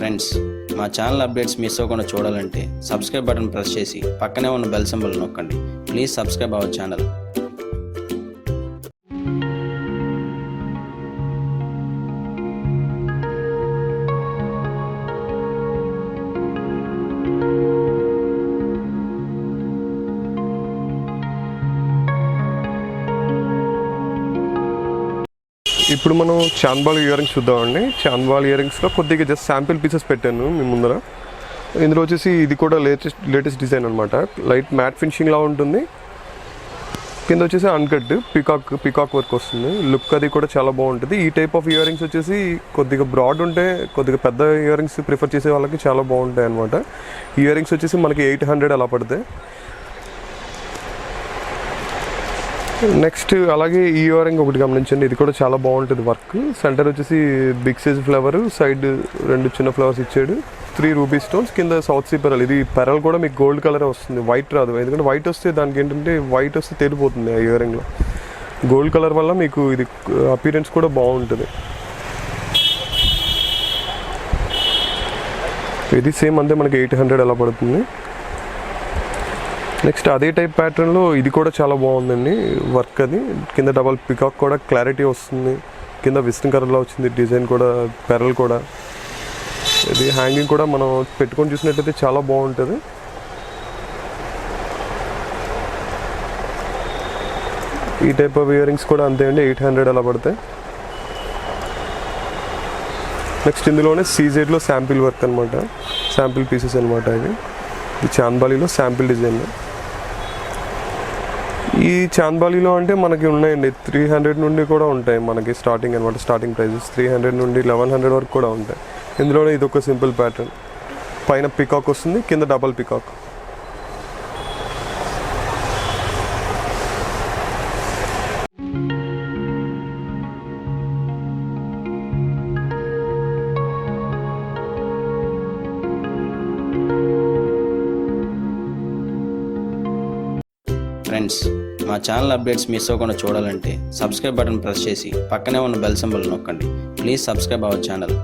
Friends, మా channel updates miss అవ్వకుండా చూడాలంటే సబ్స్క్రైబ్ బటన్ ప్రెస్ చేసి పక్కనే ఉన్న బెల్ సింబల్ నొక్కండి. Please subscribe our channel. ఇప్పుడు మనం చాంద్బాలి ఇయర్ రింగ్స్ చూద్దామండి. చాంద్బాలి ఇయర్ రింగ్స్లో కొద్దిగా జస్ట్ శాంపిల్ పీసెస్ పెట్టాను మీ ముందర. ఇందులో వచ్చేసి ఇది కూడా లేటెస్ట్ డిజైన్ అనమాట. లైట్ మ్యాట్ ఫినిషింగ్లా ఉంటుంది. కింద వచ్చేసి అన్కట్ పికాక్ వర్క్ వస్తుంది. లుక్ అది కూడా చాలా బాగుంటుంది. ఈ టైప్ ఆఫ్ ఇయర్ రింగ్స్ వచ్చేసి కొద్దిగా బ్రాడ్ ఉంటే కొద్దిగా పెద్ద ఇయర్ రింగ్స్ ప్రిఫర్ చేసే వాళ్ళకి చాలా బాగుంటాయి అనమాట. ఇయర్ రింగ్స్ వచ్చేసి మనకి 800 అలా పడతాయి. నెక్స్ట్ అలాగే ఈ ఇయర్ రింగ్ ఒకటి గమనించండి. ఇది కూడా చాలా బాగుంటుంది వర్క్. సెంటర్ వచ్చేసి బిగ్ సైజ్ ఫ్లవర్, సైడ్ 2 చిన్న ఫ్లవర్స్ ఇచ్చాడు. 3 రూబీ స్టోన్స్, కింద సౌత్ సీ పెరల్. ఇది పెరల్ కూడా మీకు గోల్డ్ కలర్ వస్తుంది, వైట్ రాదు. ఎందుకంటే వైట్ వస్తే దానికి ఏంటంటే వైట్ వస్తే తెలిపోతుంది ఆ ఇయర్ రింగ్లో. గోల్డ్ కలర్ వల్ల మీకు ఇది అపీరెన్స్ కూడా బాగుంటుంది. ఇది సేమ్ అంతే మనకి 800 అలా పడుతుంది. నెక్స్ట్ అదే టైప్ ప్యాటర్న్లో ఇది కూడా చాలా బాగుందండి వర్క్. అది కింద డబల్ పికాక్ కూడా క్లారిటీ వస్తుంది. కింద విస్టింగ్ కలర్లో వచ్చింది డిజైన్ కూడా, పెరల్ కూడా. ఇది హ్యాంగింగ్ కూడా మనం పెట్టుకొని చూసినట్టయితే చాలా బాగుంటుంది. ఈ టైప్ ఆఫ్ ఇయర్ రింగ్స్ కూడా అంతే అండి, 800 అలా పడతాయి. నెక్స్ట్ ఇందులోనే సీజెడ్లో శాంపిల్ వర్క్ అనమాట, శాంపిల్ పీసెస్ అనమాట. ఇది చాంద్బాలిలో శాంపిల్ డిజైన్. ఈ చాంద్బాలిలో అంటే మనకి ఉన్నాయండి 300 నుండి కూడా ఉంటాయి మనకి స్టార్టింగ్ అనమాట. స్టార్టింగ్ ప్రైజెస్ 300 నుండి 1100 వరకు కూడా ఉంటాయి. ఇందులోనే ఇది ఒక సింపుల్ ప్యాటర్న్. పైన పికాక్ వస్తుంది, కింద డబల్ పికాక్. ఫ్రెండ్స్, మా ఛానల్ అప్డేట్స్ మిస్ అవ్వకుండా చూడాలంటే సబ్స్క్రైబ్ బటన్ ప్రెస్ చేసి పక్కనే ఉన్న బెల్ సింబల్ నొక్కండి. Please subscribe our channel.